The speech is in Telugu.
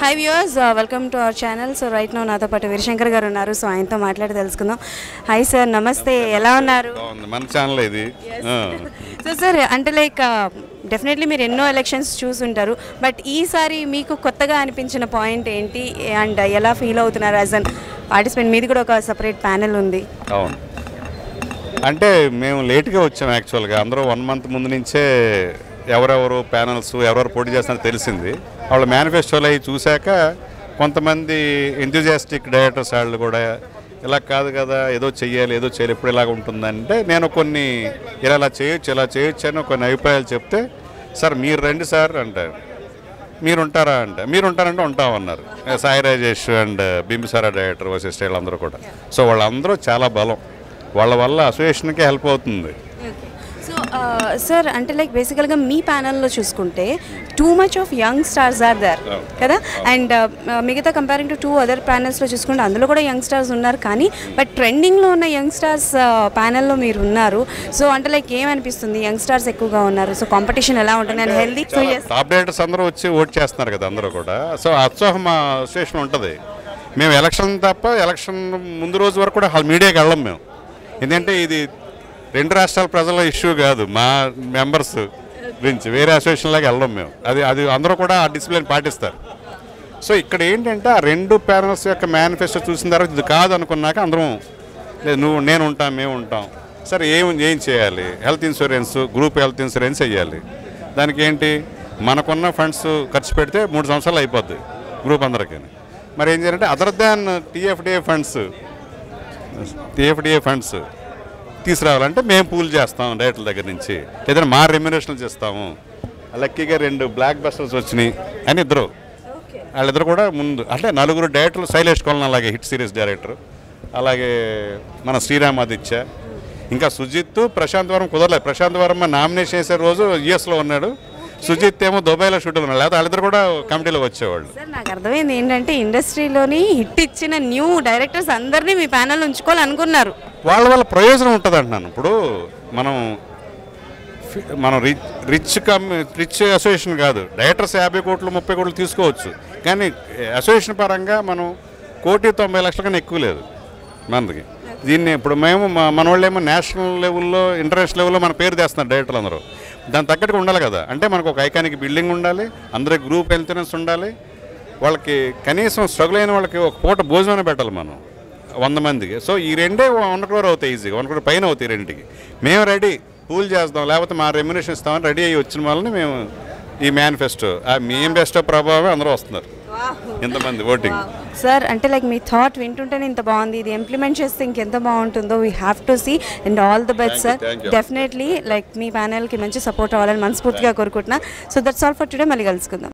Hi viewers, welcome to our channel. So right now నాతో పాటు వీరశంకర్ గారు ఉన్నారు. సో ఆయనతో మాట్లాడి తెలుసుకుందాం. హాయ్ సార్, నమస్తే, ఎలా ఉన్నారు? మన ఛానల్ ఇది. సో సార్, అంటే లైక్ డెఫినెట్లీ మీరు ఎన్నో ఎలక్షన్స్ చూసుంటారు, బట్ ఈసారి మీకు కొత్తగా అనిపించిన పాయింట్ ఏంటి అండ్ ఎలా ఫీల్ అవుతున్నారు యాజ్ అన్ పార్టిసిపెంట్? మీది కూడా ఒక సపరేట్ ప్యానెల్ ఉంది. అవును, అంటే మేము లేట్గా వచ్చాం యాక్చువల్గా. అందరూ 1 month ముందు నుంచే ఎవరెవరు ప్యానల్స్ ఎవరెవరు పోటీ చేస్తున్నారో తెలిసింది. వాళ్ళ మేనిఫెస్టోలు అవి చూశాక కొంతమంది ఎంతూజియాస్టిక్ డైరెక్టర్స్ వాళ్ళు కూడా ఇలా కాదు కదా, ఏదో చెయ్యాలి ఏదో చేయాలి, ఎప్పుడు ఇలాగ ఉంటుందంటే నేను కొన్ని ఇలా చేయొచ్చు అని కొన్ని అభిప్రాయాలు చెప్తే, సార్ మీరు రండి సార్ అంటారు. మీరు ఉంటారంటే ఉంటామన్నారు. సాయి రాజేష్ అండ్ బింబిసారా డైరెక్టర్ వశిష్ఠ వీళ్ళందరూ కూడా. సో వాళ్ళందరూ చాలా బలం, వాళ్ళ వల్ల అసోసియేషన్కే హెల్ప్ అవుతుంది. సో సార్, అంటే లైక్ బేసికల్గా మీ ప్యానల్లో చూసుకుంటే too much of young stars are there కదా, అండ్ మిగతా కంపేరింగ్ టు 2 other ప్యానల్స్లో చూసుకుంటే అందులో కూడా యంగ్ స్టార్స్ ఉన్నారు, కానీ బట్ ట్రెండింగ్లో ఉన్న యంగ్ స్టార్స్ ప్యానల్లో మీరు ఉన్నారు. సో అంటే లైక్ ఏమనిపిస్తుంది, యంగ్ స్టార్స్ ఎక్కువగా ఉన్నారు, సో కాంపిటీషన్ ఎలా ఉంటుంది and healthy? So top directors అందరూ వచ్చి ఓట్ చేస్తున్నారు కదా అందరూ కూడా. సో అసోహం అసోసియేషన్ ఉంటుంది. మేము ఎలక్షన్ తప్ప ఎలక్షన్ ముందు రోజు వరకు కూడా మీడియాకి వెళ్ళం మేము. ఎందుకంటే ఇది 2 రాష్ట్రాల ప్రజల ఇష్యూ కాదు, మా మెంబర్స్ గురించి వేరే అసోసియేషన్లాగా వెళ్ళం మేము. అది అందరూ కూడా ఆ డిసిప్లిన్ పాటిస్తారు. సో ఇక్కడ ఏంటంటే ఆ 2 ప్యానల్స్ యొక్క మేనిఫెస్టో చూసిన తర్వాత ఇది కాదు అనుకున్నాక అందరం నేను ఉంటాం, మేము ఉంటాం. సరే ఏం చేయాలి? Health insurance, group health insurance వేయాలి. దానికి ఏంటి, మనకున్న ఫండ్స్ ఖర్చు పెడితే 3 సంవత్సరాలు అయిపోద్ది గ్రూప్ అందరికీ. మరి ఏం చేయాలంటే అదర్ దాన్ టీఎఫ్డిఏ ఫండ్స్ తీసుకురావాలంటే మేము పూల్ చేస్తాం డైరెక్టర్ల దగ్గర నుంచి, ఏదైనా మా రెమ్యునరేషన్లు చేస్తాము. లక్కీగా 2 బ్లాక్ బస్టర్స్ వచ్చినాయి అని వాళ్ళిద్దరు కూడా ముందు, అంటే 4 డైరెక్టర్లు, శైలేష్ కొలన్ అలాగే హిట్ సిరీస్ డైరెక్టర్, అలాగే మన శ్రీరామ్ ఆదిత్య, ఇంకా సుజిత్, ప్రశాంత్ వర్మ కుదరలేదు. ప్రశాంత్ వర్మ నామినేషన్ చేసే రోజు యుఎస్లో ఉన్నాడు, సుజిత్ ఏమో దుబాయ్లో షూటింగ్ ఉన్నాడు, లేకపోతే వాళ్ళిద్దరు కూడా కమిటీలో వచ్చేవాళ్ళు. సార్ నాకు అర్థమైంది ఏంటంటే ఇండస్ట్రీలోని హిట్ ఇచ్చిన న్యూ డైరెక్టర్స్ అందరినీ మీ ప్యానల్ ఉంచుకోవాలనుకున్నారు. వాళ్ళ ప్రయోజనం ఉంటుంది అంటున్నాను. ఇప్పుడు మనం రిచ్ అసోసియేషన్ కాదు, డైరెక్టర్స్ 50 కోట్లు 30 కోట్లు తీసుకోవచ్చు, కానీ అసోసియేషన్ పరంగా మనం 1,90,00,000 కన్నా ఎక్కువ లేదు మనకి. దీన్ని ఇప్పుడు మేము మన వాళ్ళు ఏమో నేషనల్ లెవెల్లో ఇంటర్నేషనల్ లెవెల్లో మన పేరు తెస్తున్నారు డైరెక్టర్లు అందరూ. దాని తగ్గట్టుగా ఉండాలి కదా, అంటే మనకు ఒక ఐకానిక్ బిల్డింగ్ ఉండాలి, అందరికి గ్రూప్ హెల్త్ ఇన్సూరెన్స్ ఉండాలి, వాళ్ళకి కనీసం స్ట్రగుల్ అయిన వాళ్ళకి ఒక పూట భోజనం పెట్టాలి మనం 100 మందికి. సో ఈ 2 1 crore అవుతాయి, ఈజీగా 1 crore పైన అవుతాయి 2కి. మేము రెడీ పూల్ చేస్తాం, లేకపోతే మా రెమ్యునరేషన్ ఇస్తామని రెడీ అయ్యి వచ్చిన వాళ్ళని మేము ఈ మేనిఫెస్టో మేనిఫెస్టో ప్రభావం అందరూ వస్తున్నారు ఇంతమంది ఓటింగ్. సార్ అంటే లైక్ మీ థాట్ వింటుంటేనే ఇంత బాగుంది, ఇది ఇంప్లిమెంట్ చేస్తే ఇంకెంత బాగుంటుందో. We have to see and all the best sir. Definitely like మీ ప్యానల్కి మంచి సపోర్ట్ అవ్వాలని మనస్ఫూర్తిగా కోరుకుంటున్నా. So that's all for today, మళ్ళీ కలుసుకుందాం.